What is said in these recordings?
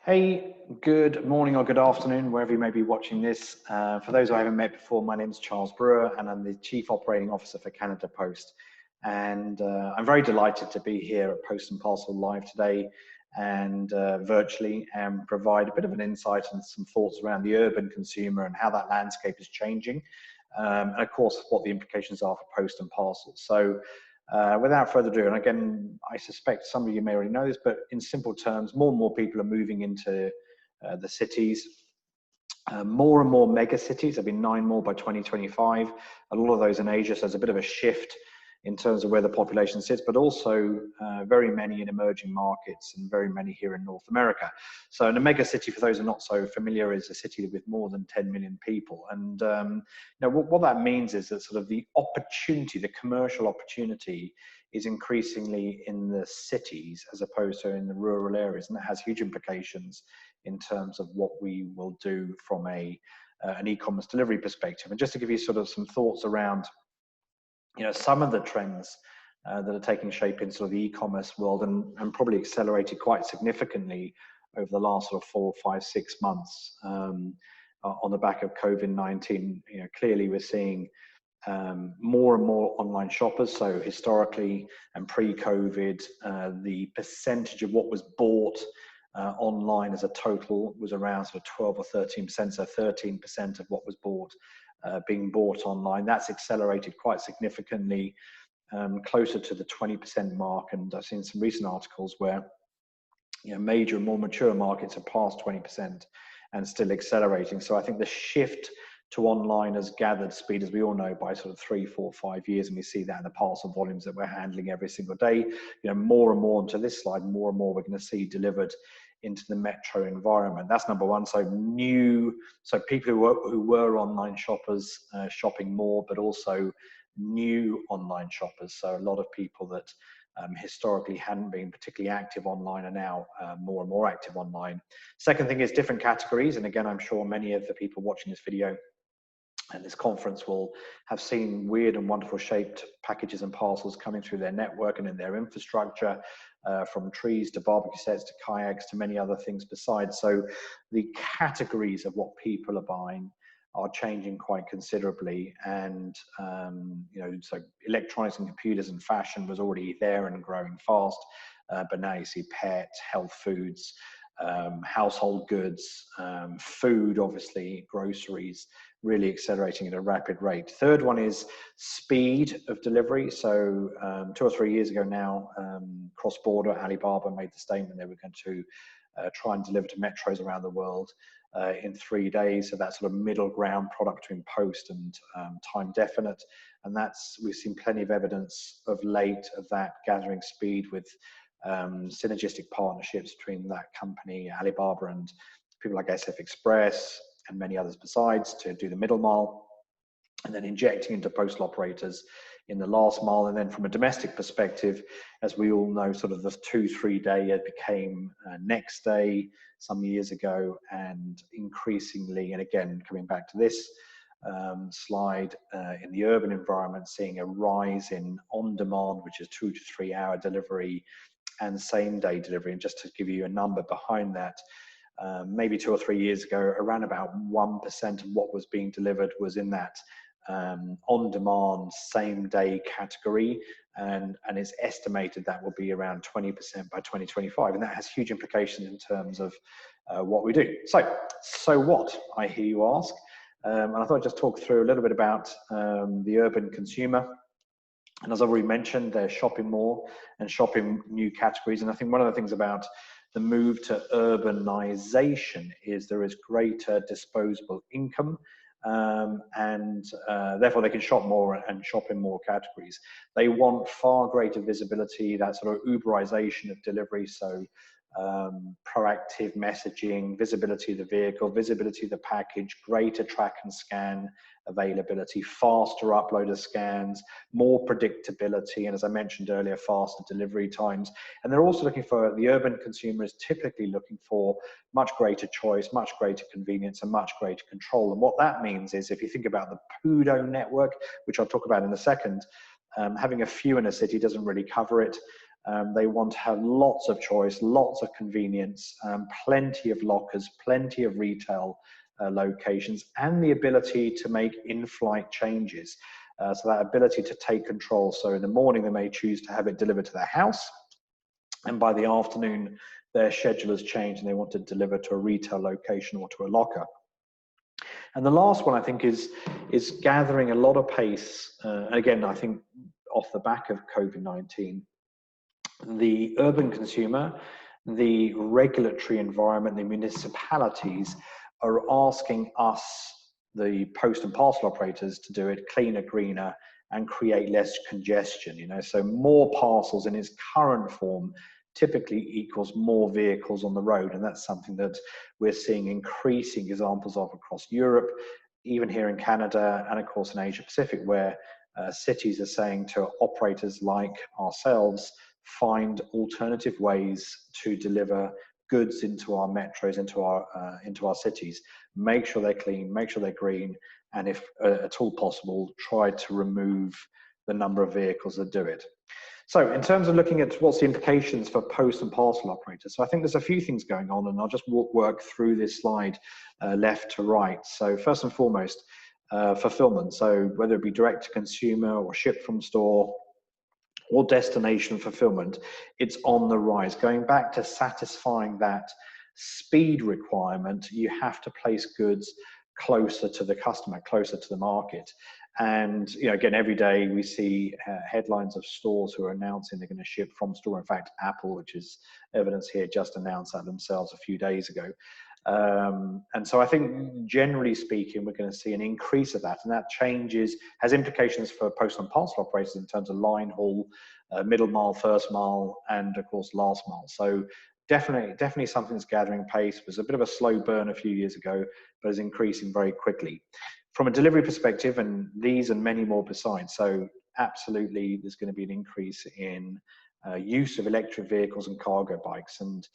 Hey, good morning or good afternoon, wherever you may be watching this. For those I haven't met before, my name is Charles Brewer, and I'm the Chief Operating Officer for Canada Post. And I'm very delighted to be here at Post and Parcel Live today and virtually, and provide a bit of an insight and some thoughts around the urban consumer and how that landscape is changing. And of course, what the implications are for Post and Parcel. So without further ado, and again, I suspect some of you may already know this, but in simple terms, more and more people are moving into the cities. More and more mega cities. There'll be 9 more by 2025. A lot of those in Asia, so there's a bit of a shift in terms of where the population sits, but also very many in emerging markets and very many here in North America. So in a mega city, for those who are not so familiar, is a city with more than 10 million people. And what that means is that sort of the opportunity, the commercial opportunity, is increasingly in the cities as opposed to in the rural areas, and that has huge implications in terms of what we will do from an e-commerce delivery perspective. And just to give you sort of some thoughts around some of the trends that are taking shape in sort of the e-commerce world and probably accelerated quite significantly over the last sort of 4, 5, 6 months on the back of COVID-19. Clearly we're seeing more and more online shoppers. So historically and pre-COVID, the percentage of what was bought online as a total was around sort of 12 or 13%, so 13% of what was bought being bought online. That's accelerated quite significantly, closer to the 20% mark. And I've seen some recent articles where major, more mature markets are past 20% and still accelerating. So I think the shift to online has gathered speed, as we all know, by sort of 3, 4, 5 years, and we see that in the parcel volumes that we're handling every single day. More and more onto this slide, more and more we're going to see delivered into the metro environment. That's number one. So people who were online shoppers shopping more, but also new online shoppers. So a lot of people that historically hadn't been particularly active online are now more and more active online. Second thing is different categories. And again, I'm sure many of the people watching this video and this conference will have seen weird and wonderful shaped packages and parcels coming through their network and in their infrastructure, from trees to barbecue sets to kayaks to many other things besides. So the categories of what people are buying are changing quite considerably. And so electronics and computers and fashion was already there and growing fast, but now you see pets, health foods, household goods, food, obviously, groceries, really accelerating at a rapid rate. Third one is speed of delivery. So 2 or 3 years ago now, cross-border, Alibaba made the statement they were going to try and deliver to metros around the world in 3 days. So that sort of middle ground product between post and time definite. And we've seen plenty of evidence of late of that gathering speed with synergistic partnerships between that company, Alibaba, and people like SF Express and many others besides, to do the middle mile, and then injecting into postal operators in the last mile. And then from a domestic perspective, as we all know, sort of the 2-3 day it became next day some years ago, and increasingly, and again, coming back to this slide, in the urban environment, seeing a rise in on-demand, which is 2 to 3 hour delivery, and same-day delivery. And just to give you a number behind that, maybe 2 or 3 years ago, around about 1% of what was being delivered was in that on-demand, same-day category, and it's estimated that will be around 20% by 2025, and that has huge implications in terms of what we do. So what, I hear you ask, and I thought I'd just talk through a little bit about the urban consumer. And as I've already mentioned, they're shopping more and shopping new categories. And I think one of the things about the move to urbanization is there is greater disposable income, and therefore they can shop more and shop in more categories. They want far greater visibility, that sort of Uberization of delivery. So proactive messaging, visibility of the vehicle, visibility of the package, greater track and scan availability, faster upload of scans, more predictability, and as I mentioned earlier, faster delivery times. And they're also looking for, the urban consumer is typically looking for much greater choice, much greater convenience, and much greater control. And what that means is, if you think about the PUDO network, which I'll talk about in a second, having a few in a city doesn't really cover it. They want to have lots of choice, lots of convenience, plenty of lockers, plenty of retail locations, and the ability to make in-flight changes. So that ability to take control. So in the morning, they may choose to have it delivered to their house, and by the afternoon, their schedule has changed and they want to deliver to a retail location or to a locker. And the last one, I think, is gathering a lot of pace. Again, I think off the back of COVID-19, the urban consumer, the regulatory environment, the municipalities are asking us, the post and parcel operators, to do it cleaner, greener, and create less congestion. So more parcels in its current form typically equals more vehicles on the road, and that's something that we're seeing increasing examples of across Europe, even here in Canada, and of course in Asia Pacific, where cities are saying to operators like ourselves, find alternative ways to deliver goods into our metros, into our cities. Make sure they're clean, make sure they're green, and if at all possible, try to remove the number of vehicles that do it. So in terms of looking at what's the implications for post and parcel operators, so I think there's a few things going on, and I'll just work through this slide left to right. So first and foremost, fulfillment. So whether it be direct to consumer or ship from store or destination fulfillment, it's on the rise. Going back to satisfying that speed requirement, you have to place goods closer to the customer, closer to the market. And again, every day we see headlines of stores who are announcing they're going to ship from store. In fact, Apple, which is evidence here, just announced that themselves a few days ago. And so I think, generally speaking, we're going to see an increase of that, and that has implications for post and parcel operators in terms of line haul, middle mile, first mile, and of course last mile. So definitely something that's gathering pace. It was a bit of a slow burn a few years ago, but is increasing very quickly. From a delivery perspective, and these and many more besides, so absolutely there's going to be an increase in use of electric vehicles and cargo bikes. And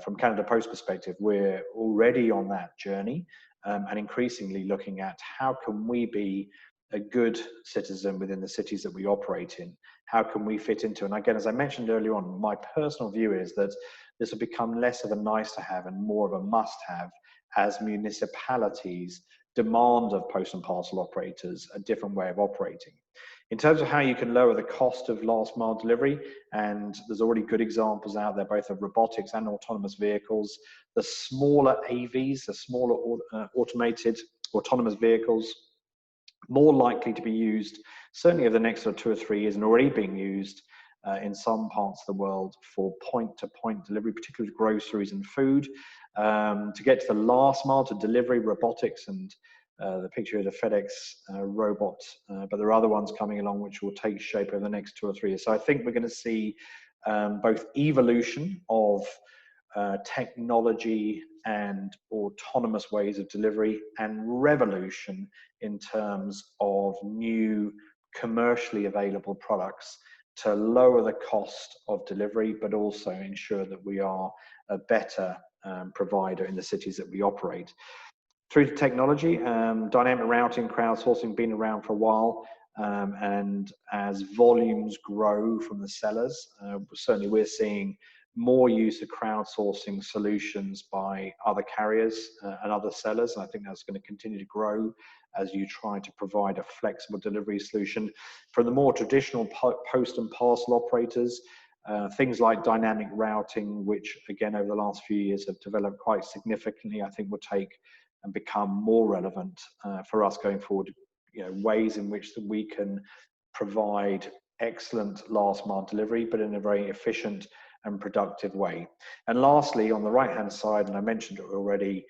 from Canada Post perspective, we're already on that journey, and increasingly looking at how can we be a good citizen within the cities that we operate in. How can we fit into, and again, as I mentioned earlier on, my personal view is that this will become less of a nice to have and more of a must have as municipalities demand of post and parcel operators a different way of operating. In terms of how you can lower the cost of last mile delivery, and there's already good examples out there, both of robotics and autonomous vehicles. The smaller AVs, the smaller automated autonomous vehicles, more likely to be used, certainly over the next 2 or 3 years, and already being used in some parts of the world for point-to-point delivery, particularly groceries and food. To get to the last mile to delivery, robotics, and the picture of the FedEx robot, but there are other ones coming along which will take shape over the next 2 or 3 years. So I think we're going to see both evolution of technology and autonomous ways of delivery, and revolution in terms of new commercially available products to lower the cost of delivery, but also ensure that we are a better provider in the cities that we operate. Through to technology, dynamic routing, crowdsourcing, been around for a while, and as volumes grow from the sellers, certainly we're seeing more use of crowdsourcing solutions by other carriers and other sellers. And I think that's going to continue to grow as you try to provide a flexible delivery solution. For the more traditional post and parcel operators, things like dynamic routing, which again over the last few years have developed quite significantly, I think will take and become more relevant for us going forward. Ways in which that we can provide excellent last mile delivery, but in a very efficient and productive way. And lastly, on the right hand side, and I mentioned it already,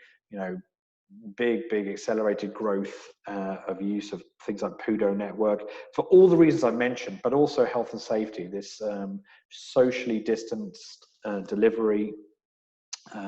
big accelerated growth of use of things like PUDO network for all the reasons I mentioned, but also health and safety. This socially distanced delivery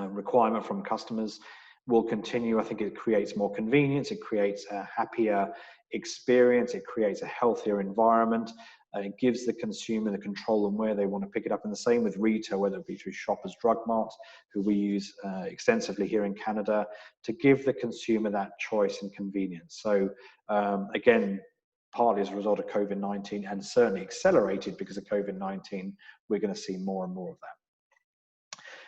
requirement from customers will continue. I think it creates more convenience, it creates a happier experience, it creates a healthier environment. It gives the consumer the control on where they want to pick it up. And the same with retail, whether it be through Shoppers Drug Mart, who we use extensively here in Canada, to give the consumer that choice and convenience. So again, partly as a result of COVID-19 and certainly accelerated because of COVID-19, we're going to see more and more of that.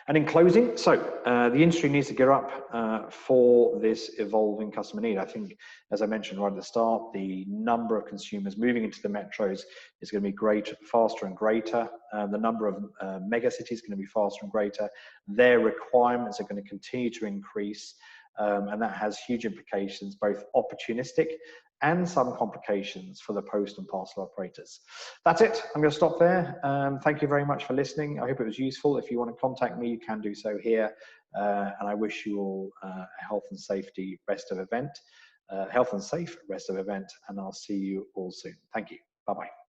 And in closing, so the industry needs to gear up for this evolving customer need. I think, as I mentioned right at the start, the number of consumers moving into the metros is going to be greater, faster and greater. The number of mega cities is going to be faster and greater. Their requirements are going to continue to increase, and that has huge implications, both opportunistic and some complications for the post and parcel operators. That's it. I'm going to stop there. Thank you very much for listening. I hope it was useful. If you want to contact me, you can do so here. And I wish you all a health and safety rest of event, and I'll see you all soon. Thank you. Bye-bye.